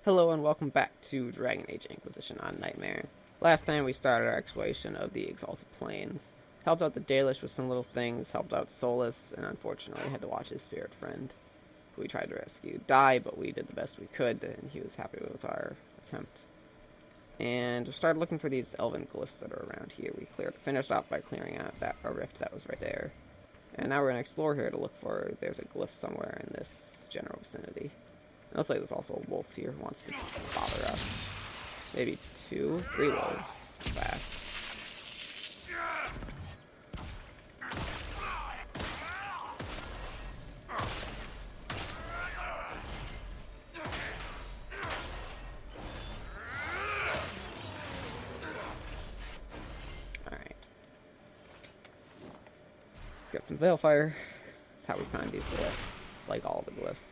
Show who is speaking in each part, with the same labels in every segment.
Speaker 1: Hello and welcome back to Dragon Age Inquisition on Nightmare. Last time we started our exploration of the Exalted Plains. Helped out the Dalish with some little things, helped out Solus, and unfortunately had to watch his spirit friend, who we tried to rescue, die, but we did the best we could, and he was happy with our attempt. And we started looking for these elven glyphs that are around here. We finished off by clearing out a rift that was right there. And now we're going to explore here to look for, there's a glyph somewhere in this general vicinity. It looks like there's also a wolf here who wants to bother us. Maybe 2, 3 wolves. Back. Alright. Got some Veilfire. That's how we find these glyphs. Like all the glyphs.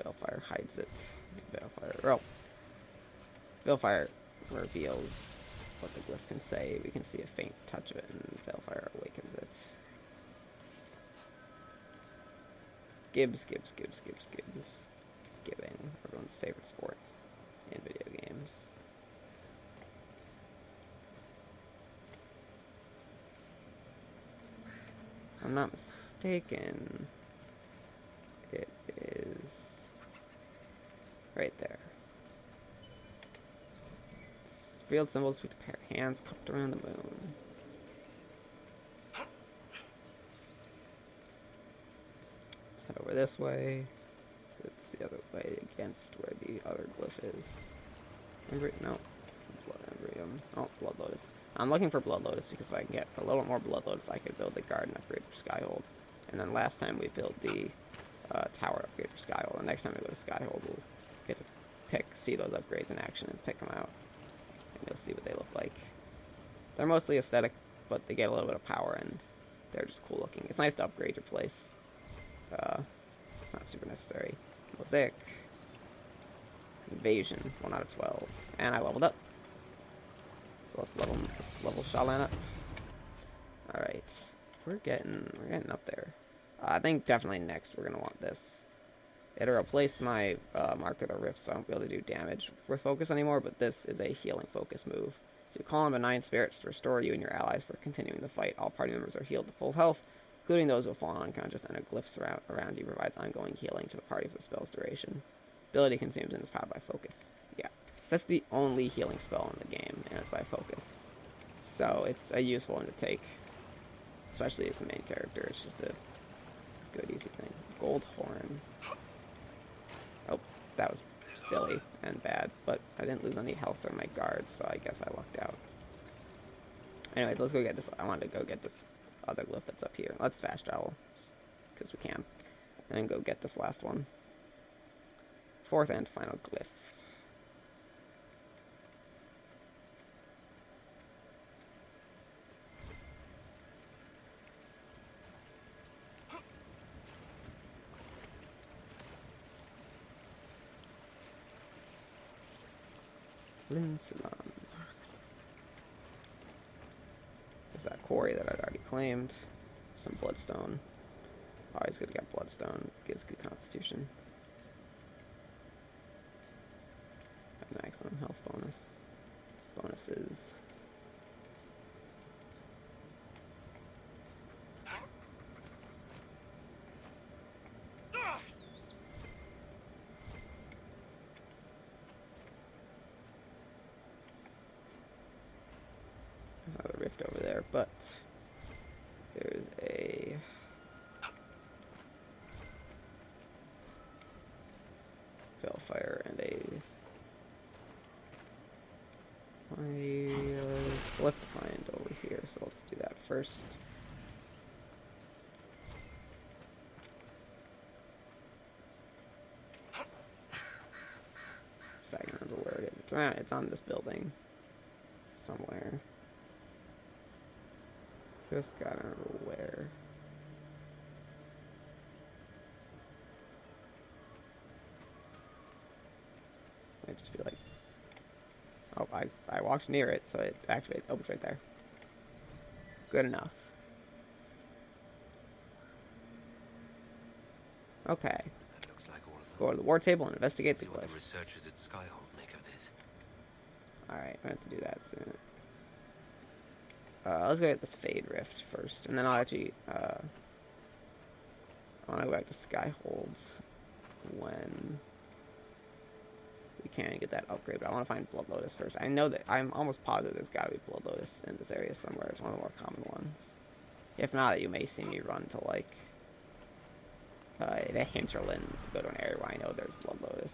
Speaker 1: Veilfire hides it. Veilfire reveals what the glyph can say. We can see a faint touch of it, and Veilfire awakens it. Gibbs. Gibbing. Everyone's favorite sport in video games. If I'm not mistaken, it is right there. Revealed symbols with a pair of hands cupped around the moon. Let's head over this way. It's the other way against where the other glyph is. No. Blood Embrium. Oh, Blood Lotus. I'm looking for Blood Lotus because if I can get a little more Blood Lotus, I could build the garden upgrade for Skyhold. And then last time we built the tower upgrade for Skyhold. The next time we go to Skyhold, we'll get to see those upgrades in action and pick them out. And you'll see what they look like. They're mostly aesthetic, but they get a little bit of power and they're just cool looking. It's nice to upgrade your place. It's not super necessary. Mosaic. Invasion, 1 out of 12. And I leveled up. So let's level Shallan up. Alright. We're getting up there. I think definitely next we're gonna want this. It'll replace my Mark of the Rift, so I won't be able to do damage with focus anymore, but this is a healing focus move. So you call on benign spirits to restore you and your allies for continuing the fight. All party members are healed to full health, including those who have fallen unconscious, and a glyph around you provides ongoing healing to the party for the spell's duration. Ability consumes and is powered by focus. Yeah, that's the only healing spell in the game, and it's by focus. So it's a useful one to take, especially as the main character. It's just a good, easy thing. Gold Horn. Oh, that was silly and bad, but I didn't lose any health from my guards, so I guess I lucked out. Anyways, let's go get this. I wanted to go get this other glyph that's up here. Let's fast travel, because we can. And then go get this last one. 4th and final glyph. Linsulan. There's that quarry that I'd already claimed. Some bloodstone. Always good to get bloodstone. Gives good constitution. An excellent health bonus. Bonuses. Another rift over there, but there's a Veilfire and a glyph to find over here, so let's do that first. If I can remember where it is. It's on this building somewhere. Just gotta remember where. Might just be like, oh, I walked near it, so it activated. Oh, it's right there. Good enough. Okay.
Speaker 2: That looks like all of them.
Speaker 1: Go to the war table and investigate the
Speaker 2: See what the
Speaker 1: glyphs.
Speaker 2: researchers at Skyhold make of this.
Speaker 1: Alright, I have to do that soon. Let's go get this Fade Rift first, and then I'll actually, I want to go back to Skyholds when we can get that upgrade, but I want to find Blood Lotus first. I know that, I'm almost positive there's got to be Blood Lotus in this area somewhere. It's one of the more common ones. If not, you may see me run to, like, the hinterlands, go to an area where I know there's Blood Lotus.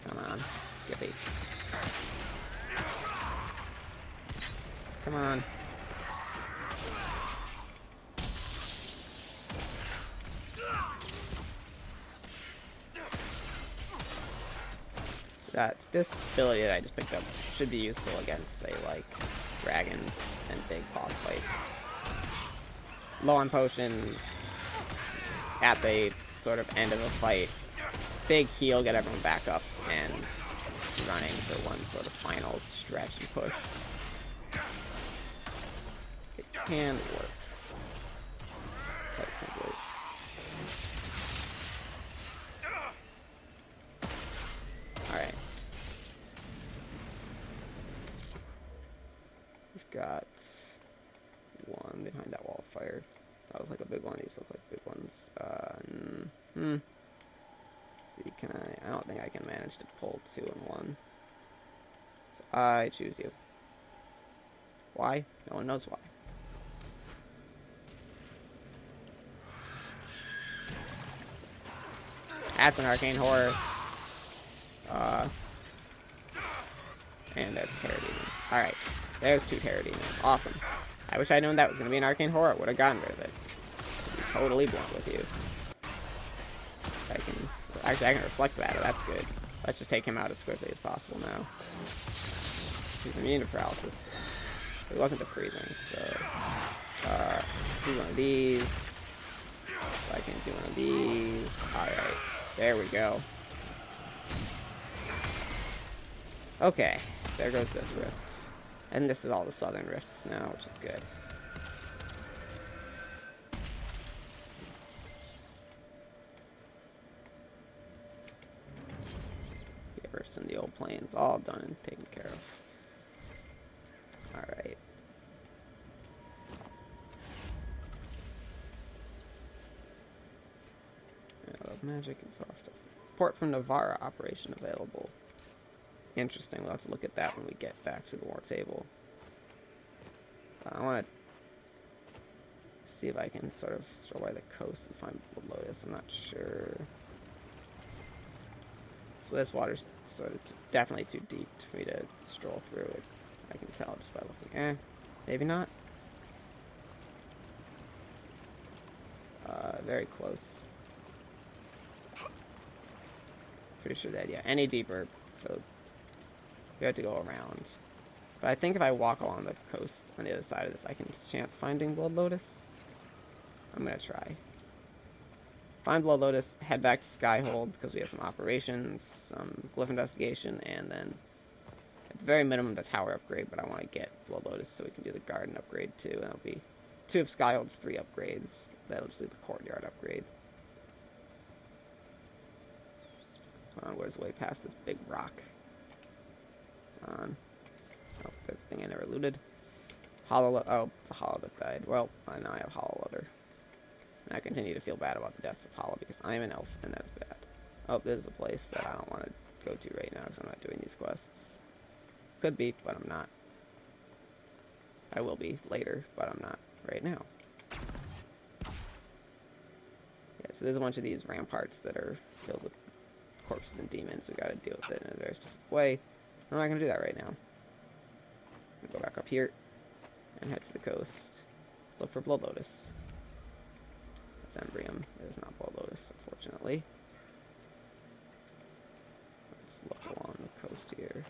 Speaker 1: Come on, Skippy. Come on. This ability that I just picked up should be useful against, say, like, dragons and big boss fights. Low on potions, at the sort of end of a fight, big heal, get everyone back up, and running for one sort of final stretch and push. It can work, quite simply. Alright. We've got one behind that wall of fire. That was like a big one. These look like big ones. See, can I don't think I can manage to pull 2 in one. So I choose you. Why? No one knows why. That's an arcane horror. And there's a Terror Demon. Alright, there's 2 Terror Demons. Awesome. I wish I'd known that was going to be an arcane horror. Would have gotten rid of it. I'd be totally blunt with you. Actually, I can reflect that. That's good. Let's just take him out as quickly as possible now. He's immune to paralysis. He wasn't to freezing, so... do one of these. I can do one of these. Alright. There we go. Okay. There goes this rift. And this is all the southern rifts now, which is good. Yeah, rifts in the old plains, all done and taken care of. Alright. Magic and frost. Support from Navarra operation available. Interesting. We'll have to look at that when we get back to the war table. I want to see if I can sort of stroll by the coast and find Blood Lotus. I'm not sure. So this water's sort of definitely too deep for me to stroll through it. I can tell just by looking. Maybe not. Very close. Pretty sure that, yeah, any deeper, so we have to go around. But I think if I walk along the coast on the other side of this, I can chance finding Blood Lotus. I'm gonna try. Find Blood Lotus, head back to Skyhold, because we have some operations, some glyph investigation, and then, at the very minimum, the tower upgrade, but I want to get Blood Lotus so we can do the garden upgrade too, and that'll be 2 of Skyhold's 3 upgrades. That'll just do the courtyard upgrade. Where's way past this big rock? Oh, there's a thing I never looted. Oh, it's a hollow that died. Well, I now have hollow leather. And I continue to feel bad about the deaths of hollow because I am an elf and that's bad. Oh, this is a place that I don't want to go to right now because I'm not doing these quests. Could be, but I'm not. I will be later, but I'm not right now. Yeah, so there's a bunch of these ramparts that are filled with corpses and demons. We gotta deal with it in a very specific way. I'm not gonna do that right now. I'm gonna go back up here and head to the coast. Look for Blood Lotus. That's Embrium. It is not Blood Lotus, unfortunately. Let's look along the coast here.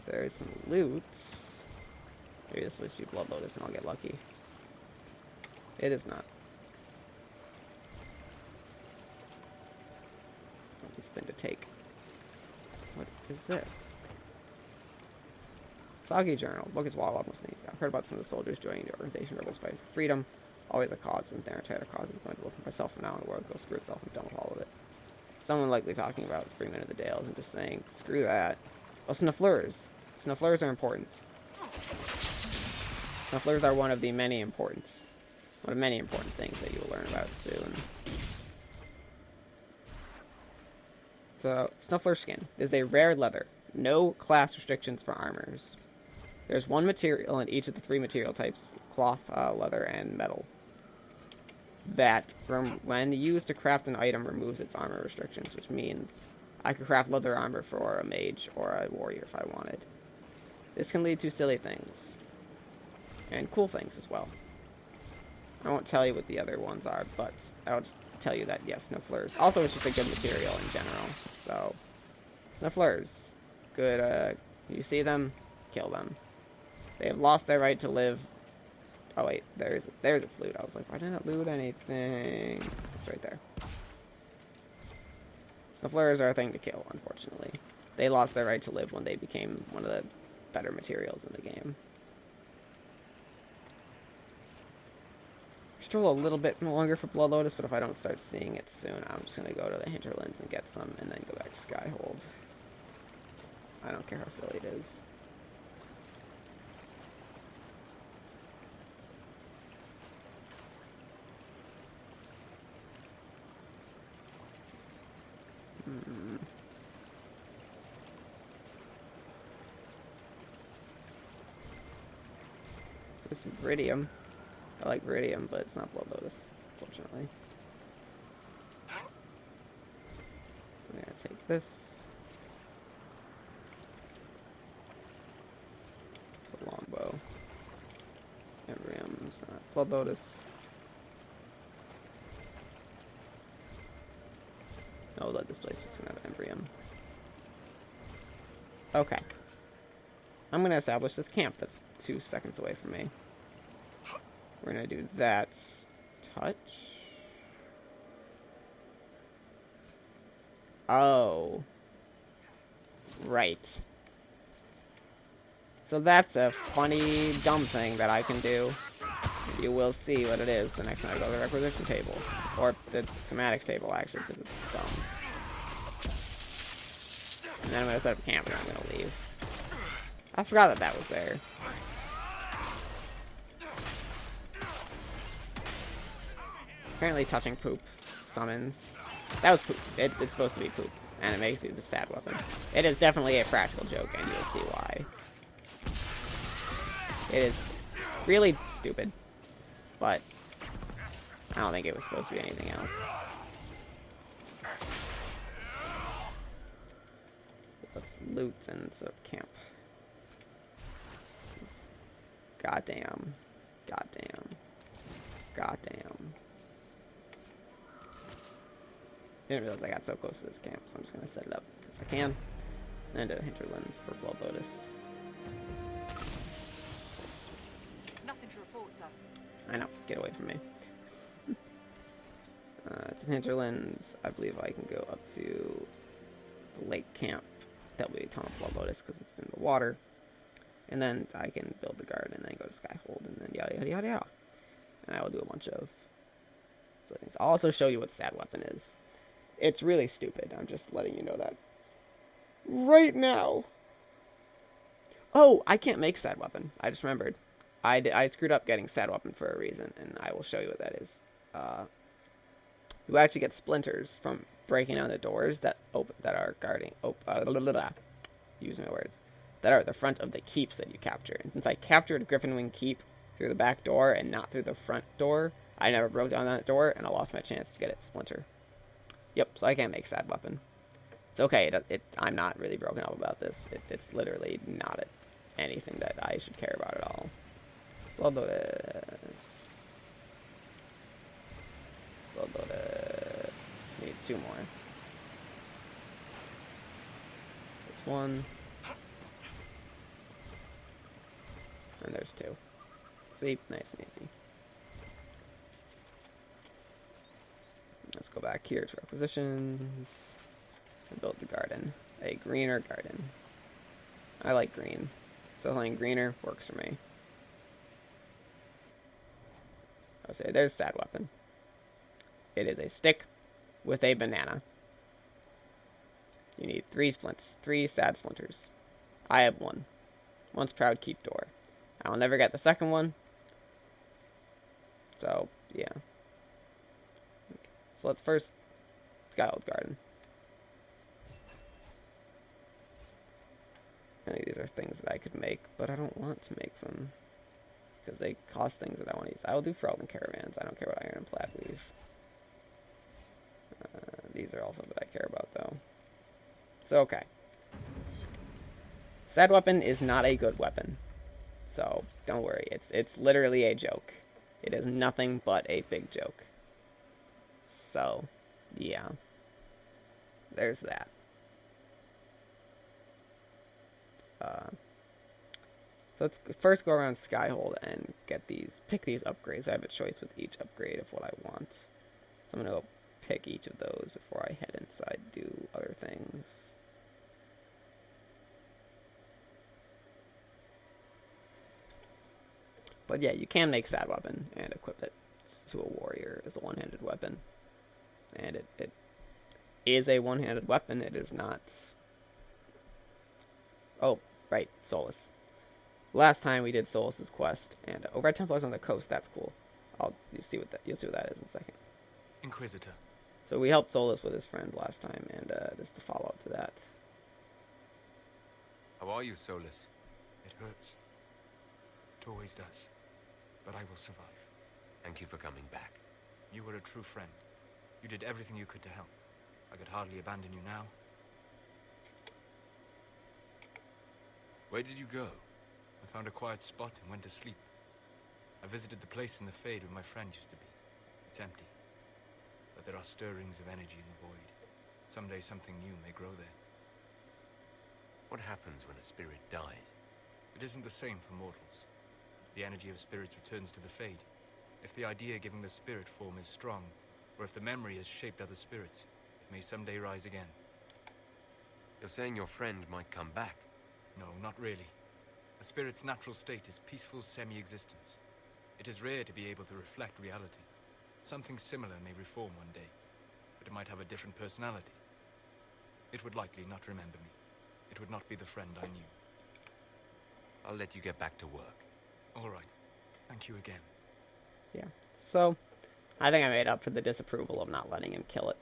Speaker 1: There's some loot. Maybe this will just be Blood Lotus and I'll get lucky. It is not. This thing to take. What is this? Soggy Journal. Book is wild almost neat. I've heard about some of the soldiers joining the organization rebels fighting for freedom. Always a cause, and their entire cause is going to look for myself from now on. The world goes screw itself. I'm done with all of it. Someone likely talking about Freeman of the Dales and just saying, screw that. Oh, Snuffleurs. Snuffleurs are important. Snuffleurs are one of many important things that you will learn about soon. So, Snuffler skin is a rare leather. No class restrictions for armors. There's one material in each of the 3 material types, cloth, leather, and metal, that, when used to craft an item, removes its armor restrictions, which means I could craft leather armor for a mage or a warrior if I wanted. This can lead to silly things. And cool things as well. I won't tell you what the other ones are, but I'll just tell you that, yes, Snuffleurs. Also, it's just a good material in general, so... Snuffleurs. Good, you see them, kill them. They have lost their right to live. Oh wait, there's its loot. I was like, why didn't it loot anything? It's right there. Snuffleurs are a thing to kill, unfortunately. They lost their right to live when they became one of the better materials in the game. Still a little bit longer for Blood Lotus, but if I don't start seeing it soon, I'm just going to go to the hinterlands and get some, and then go back to Skyhold. I don't care how silly it is. There's some Viridium. I like Viridium, but it's not Blood Lotus, unfortunately. I'm gonna take this. The longbow. Embrium's not Blood Lotus. No, let this place just gonna have Embrium. Okay. I'm gonna establish this camp that's 2 seconds away from me. We're gonna do that. Touch. Oh. Right. So that's a funny, dumb thing that I can do. You will see what it is the next time I go to the requisition table. Or the semantics table, actually, because it's dumb. And then I'm gonna set up camp and I'm gonna leave. I forgot that was there. Apparently touching poop summons. That was poop. It's supposed to be poop. And it makes you the sad weapon. It is definitely a practical joke, and you'll see why. It is really stupid. But I don't think it was supposed to be anything else. Let's loot and set up camp. Goddamn. Goddamn. Goddamn. Didn't realize I got so close to this camp, so I'm just gonna set it up as I can. And a hinterlands for Blood Lotus.
Speaker 3: Nothing to report, sir.
Speaker 1: I know, get away from me. It's in hinterlands. I believe I can go up to the lake camp. That will be a ton of Blood Lotus because it's in the water. And then I can build the garden and then go to Skyhold and then yada yada yada yada. And I will do a bunch of things. I'll also show you what Sad Weapon is. It's really stupid. I'm just letting you know that right now. Oh, I can't make Sad Weapon. I just remembered. I screwed up getting Sad Weapon for a reason, and I will show you what that is. You actually get splinters from breaking down the doors that are guarding. Using my words. That are at the front of the keeps that you capture. And since I captured Griffinwing Keep through the back door and not through the front door, I never broke down that door, and I lost my chance to get it splinter. Yep, so I can't make Sad Weapon. It's okay, I'm not really broken up about this. It's literally not anything that I should care about at all. Blood Lotus. Blood Lotus. Need 2 more. There's 1. And there's 2. See? Nice and easy. Let's go back here to requisitions and build the garden. A greener garden. I like green. So something greener works for me. I'll say there's sad weapon. It is a stick with a banana. You need 3 splints, 3 sad splinters. I have 1. Once proud, keep door. I'll never get the second one. So, yeah. So let's first Skyhold Garden. These are things that I could make, but I don't want to make them. Because they cost things that I want to use. I will do Ferelden Caravans. I don't care what iron and plaid weave. These are also that I care about, though. So, okay. Sad weapon is not a good weapon. So, don't worry. It's literally a joke. It is nothing but a big joke. So, yeah. There's that. So let's first go around Skyhold and pick these upgrades. I have a choice with each upgrade of what I want. So I'm going to go pick each of those before I head inside and do other things. But yeah, you can make sad weapon and equip it to a warrior as a one-handed weapon. And it is a one-handed weapon. It is not... Oh, right, Solus. Last time we did Solus's quest, and Override Templars on the coast. That's cool. You'll see what that is in a second.
Speaker 2: Inquisitor.
Speaker 1: So we helped Solus with his friend last time, and this is the follow-up to that.
Speaker 2: How are you, Solus? It hurts. It always does. But I will survive. Thank you for coming back. You were a true friend. You did everything you could to help. I could hardly abandon you now. Where did you go? I found a quiet spot and went to sleep. I visited the place in the Fade where my friend used to be. It's empty. But there are stirrings of energy in the void. Someday something new may grow there. What happens when a spirit dies? It isn't the same for mortals. The energy of spirits returns to the Fade. If the idea giving the spirit form is strong, or if the memory has shaped other spirits, it may someday rise again. You're saying your friend might come back? No, not really. A spirit's natural state is peaceful semi-existence. It is rare to be able to reflect reality. Something similar may reform one day, but it might have a different personality. It would likely not remember me. It would not be the friend I knew. I'll let you get back to work. All right. Thank you again.
Speaker 1: Yeah. So, I think I made up for the disapproval of not letting him kill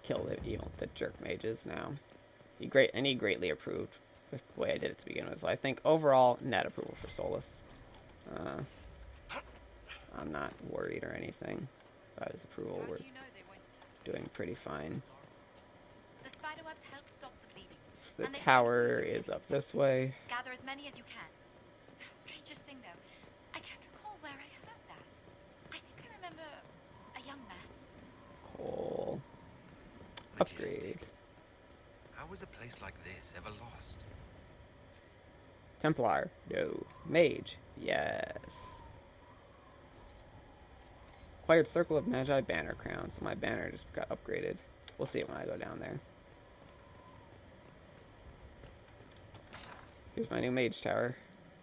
Speaker 1: the jerk mages now. He greatly approved with the way I did it to begin with. So I think overall, net approval for Solus. I'm not worried or anything about his approval.
Speaker 3: How
Speaker 1: We're
Speaker 3: do you know they won't attack?
Speaker 1: doing pretty fine.
Speaker 3: The spiderwebs help stop the bleeding.
Speaker 1: The
Speaker 3: And they
Speaker 1: tower
Speaker 3: can
Speaker 1: is up this way.
Speaker 3: gather as many as you can. The strangest thing, though, I can't recall where I heard that. I think I remember a young man.
Speaker 1: Cool.
Speaker 2: Majestic.
Speaker 1: Upgrade.
Speaker 2: How was a place like this ever lost?
Speaker 1: Templar. No. Mage. Yes. Acquired Circle of Magi banner crown. So my banner just got upgraded. We'll see it when I go down there. Here's my new mage tower.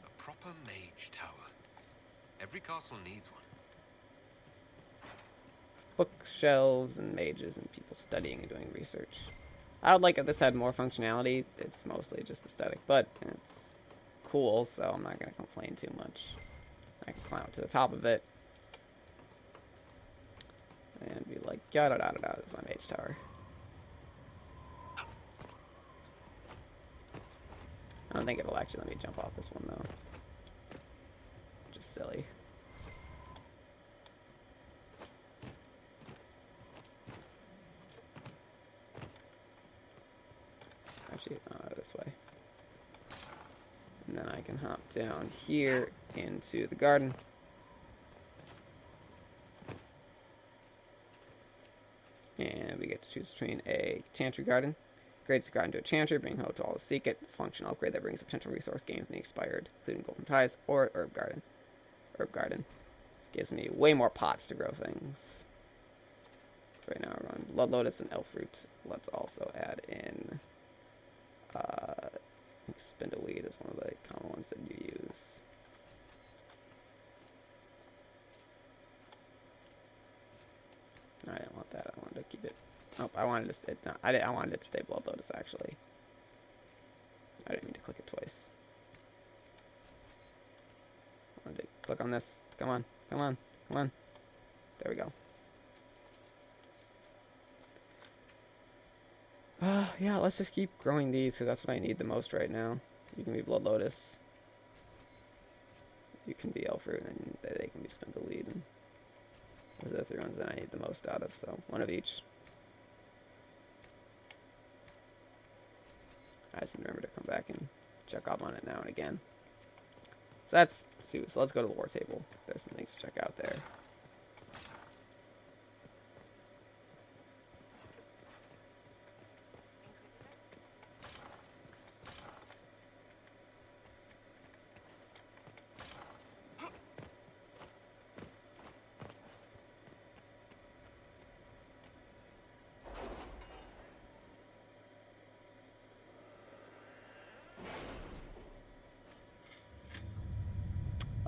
Speaker 2: A proper mage tower. Every castle needs one.
Speaker 1: Bookshelves and mages and people studying and doing research. I would like if this had more functionality. It's mostly just aesthetic, but it's cool, so I'm not going to complain too much. I can climb up to the top of it and be like, da-da-da-da-da, this is my mage tower. I don't think it'll actually let me jump off this one, though. Just silly. Actually, this way. And then I can hop down here into the garden. And we get to choose between a Chantry Garden. Grades the garden to a Chantry, bring hope to all who seek it. Functional upgrade that brings a potential resource gain from the expired, including Golden Ties, or Herb Garden. Herb Garden gives me way more pots to grow things. Right now we're on Blood Lotus and Elf Root. Let's also add in spindle weed is one of the common ones that you use. I didn't want that. I wanted to keep it. Oh, I wanted to stay. No, I wanted it to stay Blood Lotus, actually. I didn't mean to click it twice. I wanted to click on this. Come on. Come on. Come on. There we go. Yeah, let's just keep growing these, because that's what I need the most right now. You can be Blood Lotus. You can be Elfroot, and they can be Spindleweed. And those are the 3 ones that I need the most out of, so one of each. I just need to remember to come back and check up on it now and again. So that's Sue. So let's go to the war table. There's some things to check out there.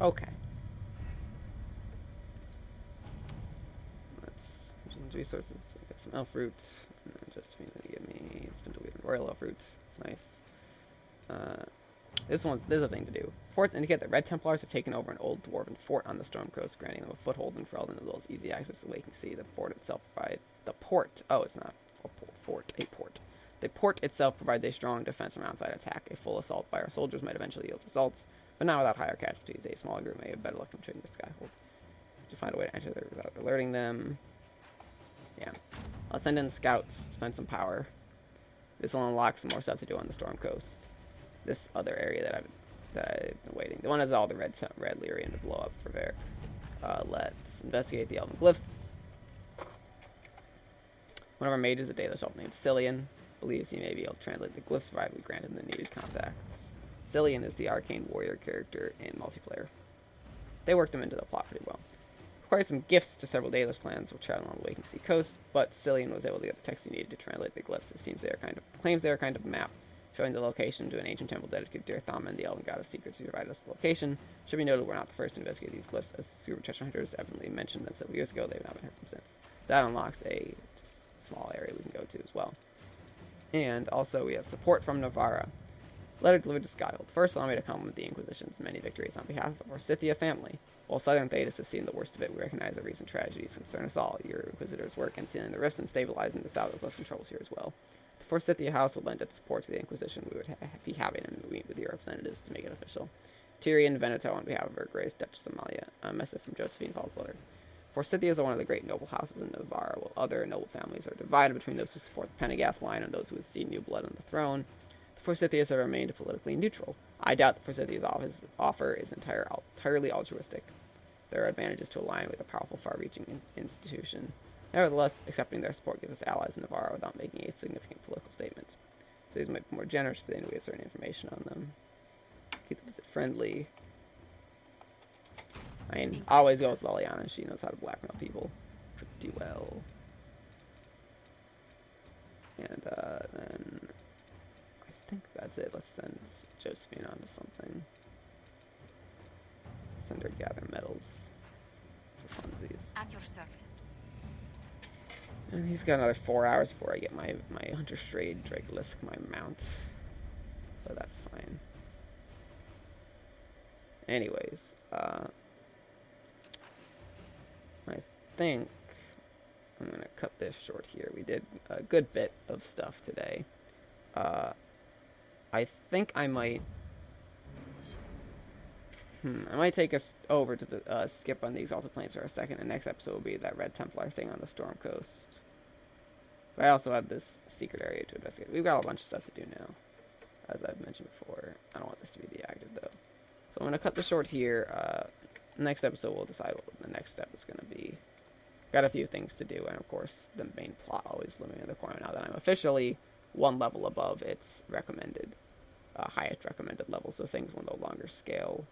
Speaker 1: Okay. Let's use some resources to get some elf fruit. And then just give me Spindleweed and Royal elf fruit. It's nice. This is a thing to do. Forts indicate that Red Templars have taken over an old dwarven fort on the Storm Coast, granting them a foothold in Ferelden as well as easy access to the Waking Sea. The fort itself provides it's not a fort. The port itself provides a strong defense from outside attack. A full assault by our soldiers might eventually yield results, but not without higher casualties. A smaller group may have better luck infiltrating the Skyhold. To find a way to enter there without alerting them. Yeah. Let's send in scouts, spend some power. This will unlock some more stuff to do on the Storm Coast. This other area that I've been waiting. The one has all the red Lyrian to blow up for Varric. Let's investigate the Elven Glyphs. One of our mages, a Daedalus elf named Cillian, believes he may be able to translate the glyphs provided we granted him the needed contacts. Cillian is the arcane warrior character in multiplayer. They worked him into the plot pretty well. Required some gifts to several Daedalus clans while traveling on the Waking Sea coast, but Cillian was able to get the text he needed to translate the glyphs. It seems claims they are kind of a map, showing the location to an ancient temple dedicated to Erthaman, the elven god of secrets, who provided us the location. Should be noted we're not the first to investigate these glyphs, as super treasure hunters evidently mentioned them several years ago. They've not been heard from since. That unlocks a small area we can go to as well. And also we have support from Navarra. Letter delivered to Skyhold. First, allow me to compliment the Inquisition's many victories on behalf of our Scythia family. While Southern Thedas has seen the worst of it, we recognize that recent tragedies concern us all. Your Inquisitors' work in sealing the rifts and stabilizing the South has left some troubles here as well. The Forsythia House would lend its support to the Inquisition. We would be happy to meet with your representatives to make it official. Tyrion Veneto on behalf of Her Grace Duchess Amalia. A message from Josephine Paul's letter. Forsythias are one of the great noble houses in Navarra, while other noble families are divided between those who support the Pennegath line and those who would see new blood on the throne. The Forsythias have remained politically neutral. I doubt the Forsythias' offer is entirely altruistic. There are advantages to align with a powerful, far-reaching institution. Nevertheless, accepting their support gives us allies in Navarra without making a significant political statement. So these might be more generous if they knew we had certain information on them. Keep the visit friendly. I mean, always go with Liliana. She knows how to blackmail people pretty well. And then I think that's it. Let's send Josephine on to something. Send her gather metals for funsies.
Speaker 3: At your service.
Speaker 1: And he's got another 4 hours before I get my Hunter Strayed Dragolisk, my mount. So that's fine. Anyways, I think I'm going to cut this short here. We did a good bit of stuff today. I think I might take us over to the skip on the Exalted Plains for a second. The next episode will be that Red Templar thing on the Storm Coast. But I also have this secret area to investigate. We've got a bunch of stuff to do now, as I've mentioned before. I don't want this to be deactive, though. So I'm going to cut this short here. Next episode, we'll decide what the next step is going to be. Got a few things to do, and of course, the main plot always looming in the corner now that I'm officially one level above its recommended, highest recommended level, so things will no longer scale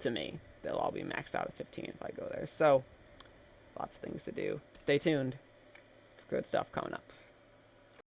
Speaker 1: to me. They'll all be maxed out at 15 if I go there. So, lots of things to do. Stay tuned for good stuff coming up.